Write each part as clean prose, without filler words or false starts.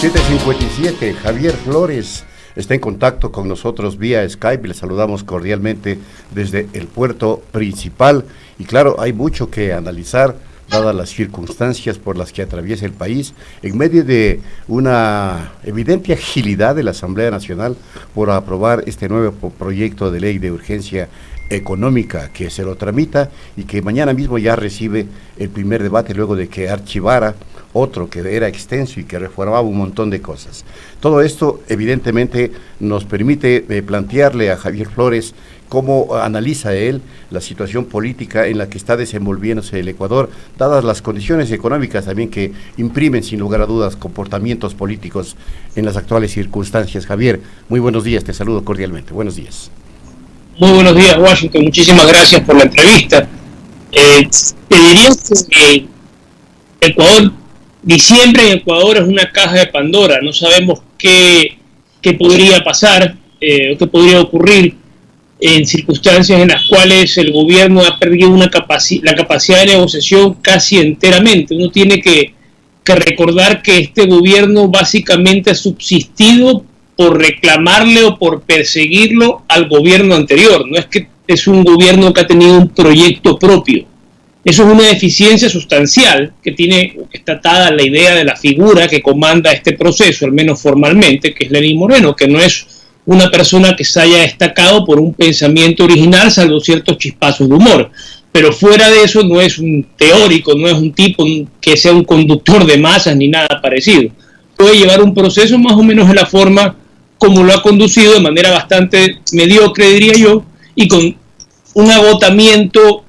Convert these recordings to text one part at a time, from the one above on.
7:57, Javier Flores está en contacto con nosotros vía Skype. Le saludamos cordialmente desde el puerto principal. Y claro, hay mucho que analizar, dadas las circunstancias por las que atraviesa el país, en medio de una evidente agilidad de la Asamblea Nacional por aprobar este nuevo proyecto de ley de urgencia económica que se lo tramita y que mañana mismo ya recibe el primer debate luego de que archivara otro que era extenso y que reformaba un montón de cosas. Todo esto evidentemente nos permite plantearle a Javier Flores cómo analiza él la situación política en la que está desenvolviéndose el Ecuador, dadas las condiciones económicas también que imprimen sin lugar a dudas comportamientos políticos en las actuales circunstancias. Javier, muy buenos días, te saludo cordialmente. Buenos días. Muy buenos días, Washington. Muchísimas gracias por la entrevista. Te diría que Ecuador, diciembre en Ecuador es una caja de Pandora. No sabemos qué podría pasar o qué podría ocurrir en circunstancias en las cuales el gobierno ha perdido la capacidad de negociación casi enteramente. Uno tiene que recordar que este gobierno básicamente ha subsistido por reclamarle o por perseguirlo al gobierno anterior. No es que es un gobierno que ha tenido un proyecto propio. Eso es una deficiencia sustancial que está atada a la idea de la figura que comanda este proceso, al menos formalmente, que es Lenín Moreno, que no es una persona que se haya destacado por un pensamiento original, salvo ciertos chispazos de humor. Pero fuera de eso no es un teórico, no es un tipo que sea un conductor de masas ni nada parecido. Puede llevar un proceso más o menos de la forma como lo ha conducido, de manera bastante mediocre, diría yo, y con un agotamiento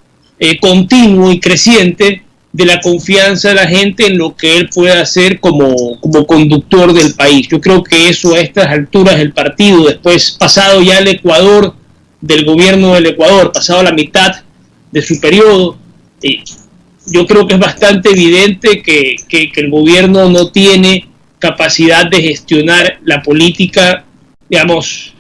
continuo y creciente de la confianza de la gente en lo que él puede hacer como conductor del país. Yo creo que eso a estas alturas del partido, después pasado ya el Ecuador, del gobierno del Ecuador, pasado la mitad de su periodo, yo creo que es bastante evidente que el gobierno no tiene capacidad de gestionar la política, digamos,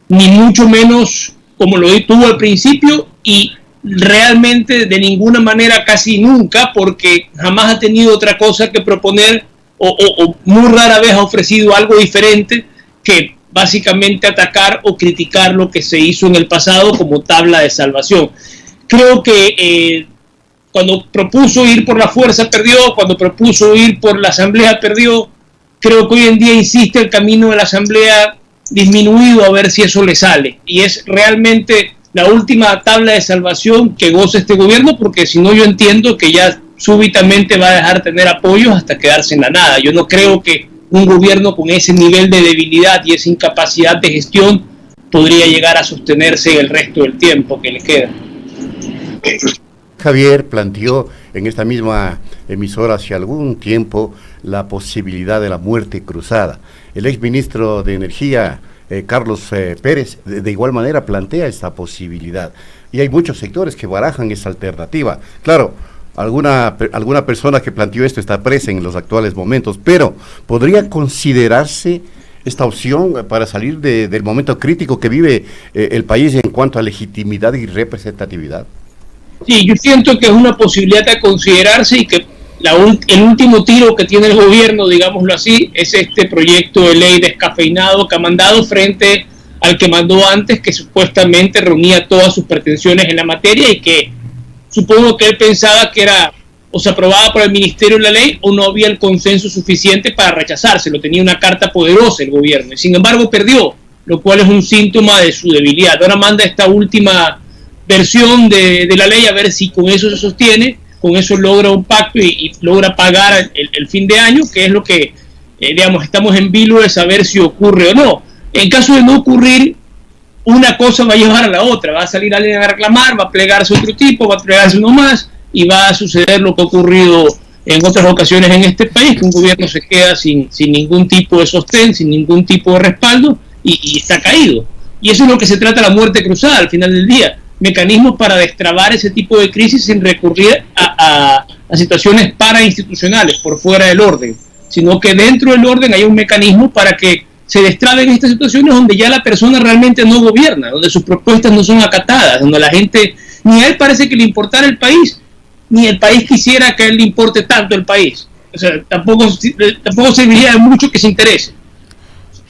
ni mucho menos como lo tuvo al principio, y realmente de ninguna manera casi nunca, porque jamás ha tenido otra cosa que proponer o muy rara vez ha ofrecido algo diferente que básicamente atacar o criticar lo que se hizo en el pasado como tabla de salvación. Creo que cuando propuso ir por la fuerza perdió, cuando propuso ir por la asamblea perdió. Creo que hoy en día insiste el camino de la asamblea disminuido, a ver si eso le sale, y es realmente la última tabla de salvación que goza este gobierno, porque si no yo entiendo que ya súbitamente va a dejar de tener apoyos hasta quedarse en la nada. Yo no creo que un gobierno con ese nivel de debilidad y esa incapacidad de gestión podría llegar a sostenerse el resto del tiempo que le queda. Javier planteó en esta misma emisora hace algún tiempo la posibilidad de la muerte cruzada. El exministro de Energía, Carlos Pérez, de igual manera plantea esta posibilidad. Y hay muchos sectores que barajan esa alternativa. Claro, alguna persona que planteó esto está presa en los actuales momentos, pero ¿podría considerarse esta opción para salir del momento crítico que vive el país en cuanto a legitimidad y representatividad? Sí, yo siento que es una posibilidad a considerarse y que el último tiro que tiene el gobierno, digámoslo así, es este proyecto de ley descafeinado que ha mandado frente al que mandó antes, que supuestamente reunía todas sus pretensiones en la materia y que supongo que él pensaba que era o se aprobaba por el ministerio la ley o no había el consenso suficiente para rechazárselo. Tenía una carta poderosa el gobierno y sin embargo perdió, lo cual es un síntoma de su debilidad. Ahora manda esta última versión de la ley a ver si con eso se sostiene, con eso logra un pacto y logra pagar el fin de año, que es lo que, digamos, estamos en vilo de saber si ocurre o no. En caso de no ocurrir, una cosa va a llevar a la otra, va a salir alguien a reclamar, va a plegarse otro tipo, va a plegarse uno más, y va a suceder lo que ha ocurrido en otras ocasiones en este país, que un gobierno se queda sin ningún tipo de sostén, sin ningún tipo de respaldo, y está caído. Y eso es lo que se trata la muerte cruzada al final del día. Mecanismos para destrabar ese tipo de crisis sin recurrir a situaciones parainstitucionales por fuera del orden, sino que dentro del orden hay un mecanismo para que se destraben estas situaciones donde ya la persona realmente no gobierna, donde sus propuestas no son acatadas, donde la gente, ni a él parece que le importara el país, ni el país quisiera que a él le importe tanto el país. O sea, tampoco serviría de mucho que se interese.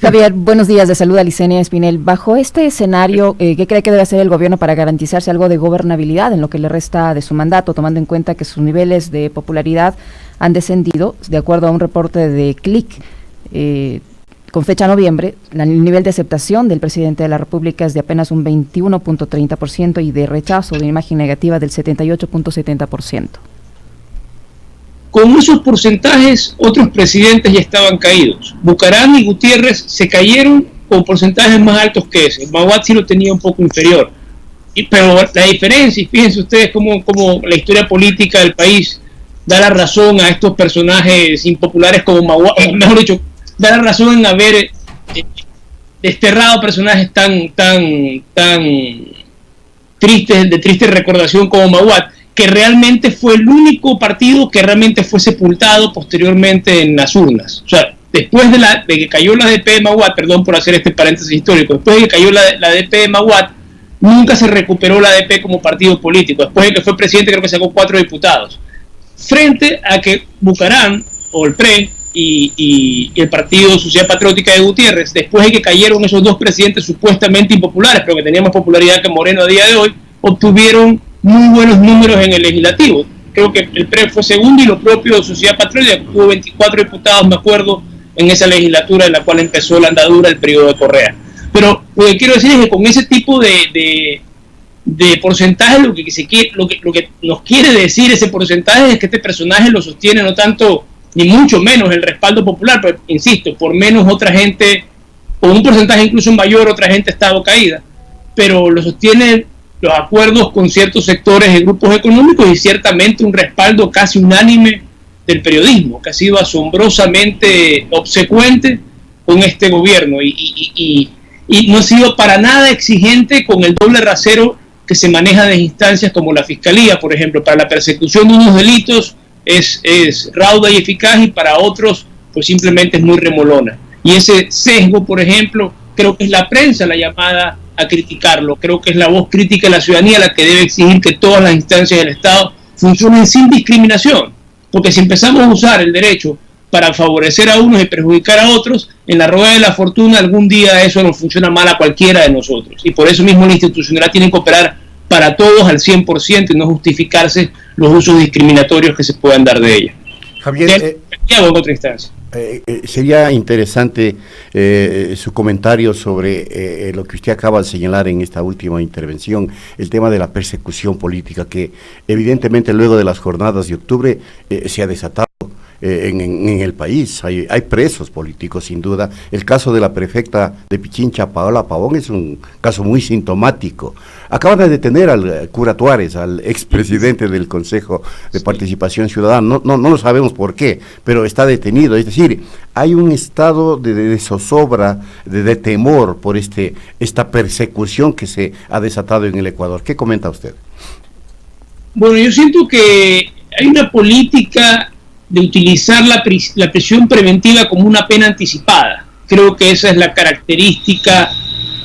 Javier, buenos días, de salud a Licenia Espinel. Bajo este escenario, ¿qué cree que debe hacer el gobierno para garantizarse algo de gobernabilidad en lo que le resta de su mandato, tomando en cuenta que sus niveles de popularidad han descendido? De acuerdo a un reporte de CLIC, con fecha noviembre, el nivel de aceptación del presidente de la República es de apenas un 21.30% y de rechazo de imagen negativa del 78.70%. Con esos porcentajes, otros presidentes ya estaban caídos. Bucaram y Gutiérrez se cayeron con porcentajes más altos que ese. Maguad sí lo tenía un poco inferior. Pero la diferencia, y fíjense ustedes cómo la historia política del país da la razón a estos personajes impopulares como Maguad, mejor dicho, da la razón en haber desterrado personajes tan tristes, de triste recordación como Maguad, que realmente fue el único partido que realmente fue sepultado posteriormente en las urnas. O sea, después de que cayó la ADP de Maguad, perdón por hacer este paréntesis histórico, después de que cayó la ADP de Maguad, nunca se recuperó la ADP como partido político. Después de que fue presidente, creo que sacó 4 diputados. Frente a que Bucaram, o el PRE, y el Partido Sociedad Patriótica de Gutiérrez, después de que cayeron esos dos presidentes supuestamente impopulares, pero que tenían más popularidad que Moreno a día de hoy, obtuvieron muy buenos números en el legislativo. Creo que el PRE fue segundo y lo propio Sociedad Patriótica, tuvo 24 diputados, me acuerdo, en esa legislatura en la cual empezó la andadura del periodo de Correa. Pero lo que quiero decir es que con ese tipo de porcentaje, lo que nos quiere decir ese porcentaje es que este personaje lo sostiene no tanto, ni mucho menos el respaldo popular, pero insisto, por menos otra gente, con un porcentaje incluso mayor, otra gente ha estado caída, pero lo sostiene los acuerdos con ciertos sectores de grupos económicos y ciertamente un respaldo casi unánime del periodismo, que ha sido asombrosamente obsecuente con este gobierno y no ha sido para nada exigente con el doble rasero que se maneja de instancias como la Fiscalía, por ejemplo. Para la persecución de unos delitos es rauda y eficaz, y para otros pues simplemente es muy remolona. Y ese sesgo, por ejemplo, creo que es la prensa la llamada a criticarlo. Creo que es la voz crítica de la ciudadanía la que debe exigir que todas las instancias del Estado funcionen sin discriminación, porque si empezamos a usar el derecho para favorecer a unos y perjudicar a otros, en la rueda de la fortuna algún día eso nos funciona mal a cualquiera de nosotros, y por eso mismo la institucionalidad tiene que operar para todos al 100% y no justificarse los usos discriminatorios que se puedan dar de ella. Javier, en otra instancia. Sería interesante su comentario sobre lo que usted acaba de señalar en esta última intervención, el tema de la persecución política, que evidentemente luego de las jornadas de octubre se ha desatado en el país. Hay presos políticos, sin duda. El caso de la prefecta de Pichincha, Paola Pavón, es un caso muy sintomático. Acaban de detener al cura Tuárez, al expresidente del Consejo de Participación Ciudadana. No lo sabemos por qué, pero está detenido. Es decir, hay un estado de zozobra, de temor por esta persecución que se ha desatado en el Ecuador. ¿Qué comenta usted? Bueno, yo siento que hay una política de utilizar la prisión preventiva como una pena anticipada. Creo que esa es la característica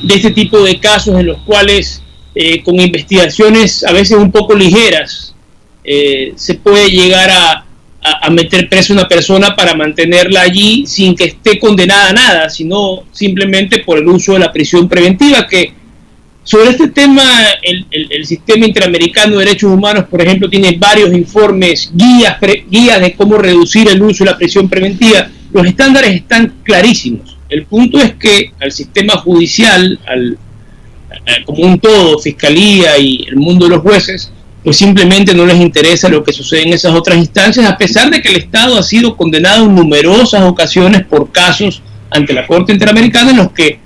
de este tipo de casos en los cuales con investigaciones a veces un poco ligeras se puede llegar a meter preso a una persona para mantenerla allí sin que esté condenada a nada, sino simplemente por el uso de la prisión preventiva. Que sobre este tema el Sistema Interamericano de Derechos Humanos, por ejemplo, tiene varios informes, guías de cómo reducir el uso de la prisión preventiva. Los estándares están clarísimos. El punto es que al sistema judicial, como un todo, Fiscalía y el mundo de los jueces, pues simplemente no les interesa lo que sucede en esas otras instancias, a pesar de que el Estado ha sido condenado en numerosas ocasiones por casos ante la Corte Interamericana en los que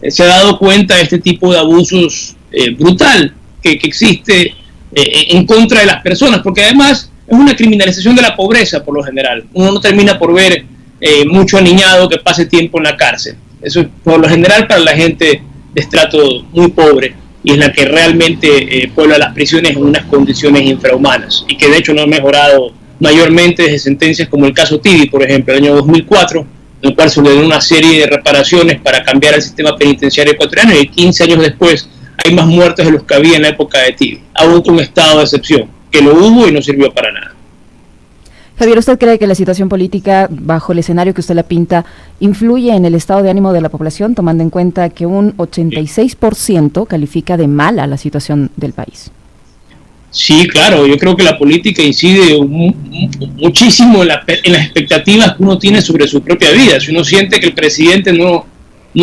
se ha dado cuenta de este tipo de abusos brutal que existe en contra de las personas, porque además es una criminalización de la pobreza por lo general. Uno no termina por ver mucho aniñado que pase tiempo en la cárcel. Eso es por lo general para la gente de estrato muy pobre, y es la que realmente puebla las prisiones en unas condiciones infrahumanas, y que de hecho no ha mejorado mayormente desde sentencias como el caso Tibi, por ejemplo, el año 2004, en el cual se le dio una serie de reparaciones para cambiar el sistema penitenciario ecuatoriano, y 15 años después hay más muertos de los que había en la época de Tibi, aún con un estado de excepción, que lo hubo y no sirvió para nada. Javier, ¿usted cree que la situación política, bajo el escenario que usted la pinta, influye en el estado de ánimo de la población, tomando en cuenta que un 86% califica de mala la situación del país? Sí, claro, yo creo que la política incide muchísimo en las expectativas que uno tiene sobre su propia vida. Si uno siente que el presidente no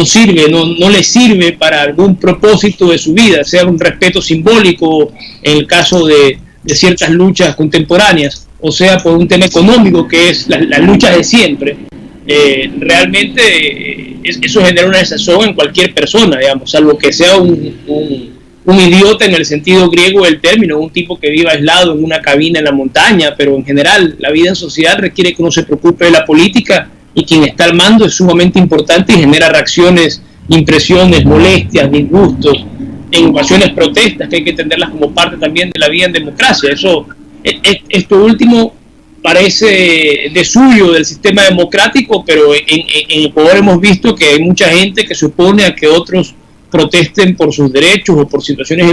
sirve, no le sirve para algún propósito de su vida, sea un respeto simbólico en el caso de ciertas luchas contemporáneas, o sea por un tema económico que es las luchas de siempre, realmente eso genera una desazón en cualquier persona, digamos, salvo que sea un idiota en el sentido griego del término, un tipo que viva aislado en una cabina en la montaña, pero en general la vida en sociedad requiere que uno se preocupe de la política, y quien está al mando es sumamente importante y genera reacciones, impresiones, molestias, disgustos, en ocasiones protestas, que hay que entenderlas como parte también de la vida en democracia. Esto último parece de suyo del sistema democrático, pero en Ecuador hemos visto que hay mucha gente que se opone a que otros protesten por sus derechos o por situaciones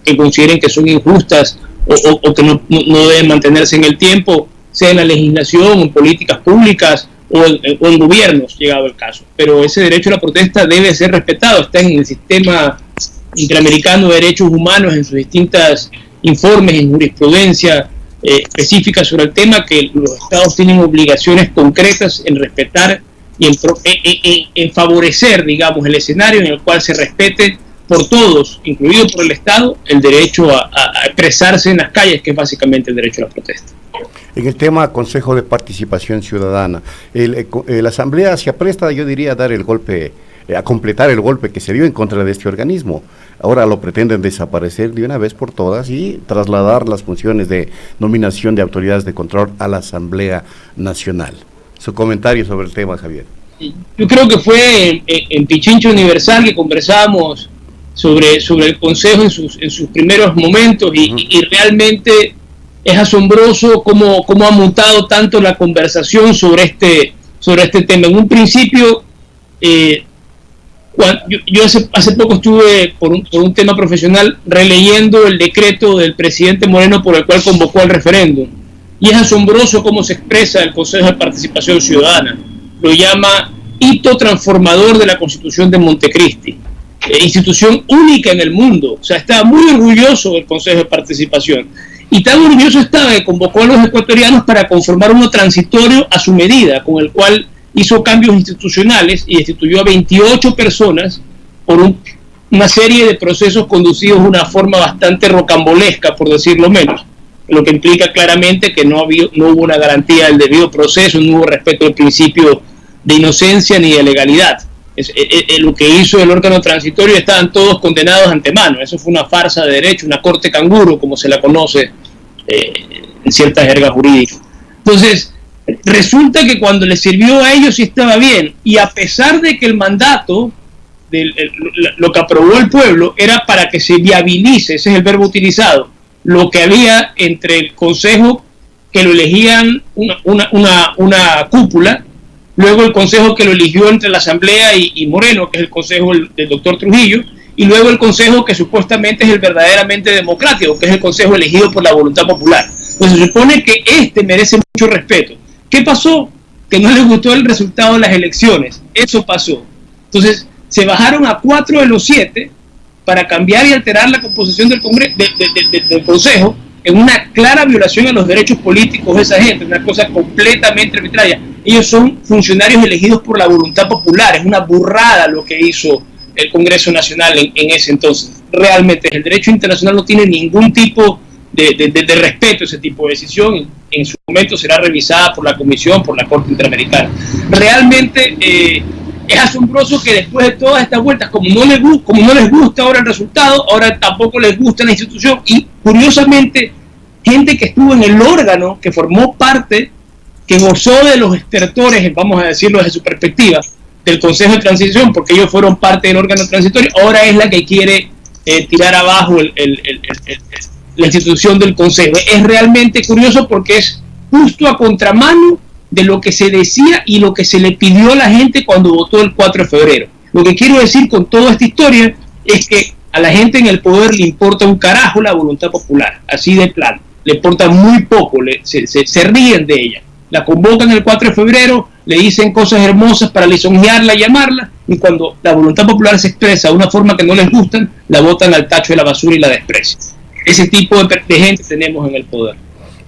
que consideren que son injustas o que no deben mantenerse en el tiempo, sea en la legislación, en políticas públicas o en gobiernos, llegado el caso. Pero ese derecho a la protesta debe ser respetado, está en el sistema interamericano de derechos humanos, en sus distintos informes, en jurisprudencia específica sobre el tema, que los estados tienen obligaciones concretas en respetar y en favorecer, digamos, el escenario en el cual se respete por todos, incluido por el Estado, el derecho a expresarse en las calles, que es básicamente el derecho a la protesta. En el tema Consejo de Participación Ciudadana, la Asamblea se apresta, yo diría, a dar el golpe, a completar el golpe que se dio en contra de este organismo. Ahora lo pretenden desaparecer de una vez por todas y trasladar las funciones de nominación de autoridades de control a la Asamblea Nacional. Su comentario sobre el tema, Javier. Yo creo que fue en Pichincha Universal que conversábamos sobre el Consejo en sus primeros momentos y realmente es asombroso cómo ha mutado tanto la conversación sobre este tema. En un principio, yo hace poco estuve por un tema profesional releyendo el decreto del presidente Moreno por el cual convocó al referéndum. Y es asombroso cómo se expresa el Consejo de Participación Ciudadana. Lo llama hito transformador de la Constitución de Montecristi. Institución única en el mundo. O sea, estaba muy orgulloso del Consejo de Participación. Y tan orgulloso estaba que convocó a los ecuatorianos para conformar uno transitorio a su medida, con el cual hizo cambios institucionales y destituyó a 28 personas por una serie de procesos conducidos de una forma bastante rocambolesca, por decirlo menos. Lo que implica claramente que no hubo una garantía del debido proceso, no hubo respeto del principio de inocencia ni de legalidad. Lo que hizo el órgano transitorio, estaban todos condenados antemano. Eso fue una farsa de derecho, una corte canguro, como se la conoce en cierta jerga jurídica. Entonces, resulta que cuando le sirvió a ellos sí estaba bien, y a pesar de que el mandato, lo que aprobó el pueblo, era para que se viabilice, ese es el verbo utilizado, lo que había entre el Consejo, que lo elegían una cúpula, luego el Consejo que lo eligió entre la Asamblea y Moreno, que es el Consejo del doctor Trujillo, y luego el Consejo que supuestamente es el verdaderamente democrático, que es el Consejo elegido por la voluntad popular. Pues se supone que merece mucho respeto. ¿Qué pasó? Que no les gustó el resultado de las elecciones. Eso pasó. Entonces, se bajaron a 4 de los 7 para cambiar y alterar la composición del Consejo en una clara violación a los derechos políticos de esa gente, una cosa completamente arbitraria. Ellos son funcionarios elegidos por la voluntad popular, es una burrada lo que hizo el Congreso Nacional en ese entonces. Realmente el derecho internacional no tiene ningún tipo de respeto a ese tipo de decisión. En su momento será revisada por la Comisión, por la Corte Interamericana. Realmente es asombroso que después de todas estas vueltas, como no les gusta ahora el resultado, ahora tampoco les gusta la institución, y curiosamente gente que estuvo en el órgano, que formó parte, que gozó de los estertores, vamos a decirlo desde su perspectiva, del Consejo de Transición, porque ellos fueron parte del órgano transitorio, ahora es la que quiere tirar abajo la institución del Consejo. Es realmente curioso porque es justo a contramano de lo que se decía y lo que se le pidió a la gente cuando votó el 4 de febrero. Lo que quiero decir con toda esta historia es que a la gente en el poder le importa un carajo la voluntad popular, así de plano. le importa muy poco, se ríen de ella. La convocan el 4 de febrero, le dicen cosas hermosas para lisonjearla y llamarla, y cuando la voluntad popular se expresa de una forma que no les gustan, la botan al tacho de la basura y la desprecian. Ese tipo de gente tenemos en el poder.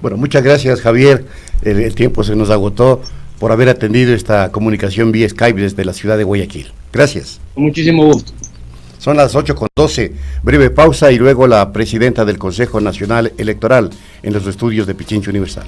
Bueno, muchas gracias, Javier. El tiempo se nos agotó por haber atendido esta comunicación vía Skype desde la ciudad de Guayaquil. Gracias. Con muchísimo gusto. Son las 8:12, breve pausa y luego la presidenta del Consejo Nacional Electoral en los estudios de Pichincha Universal.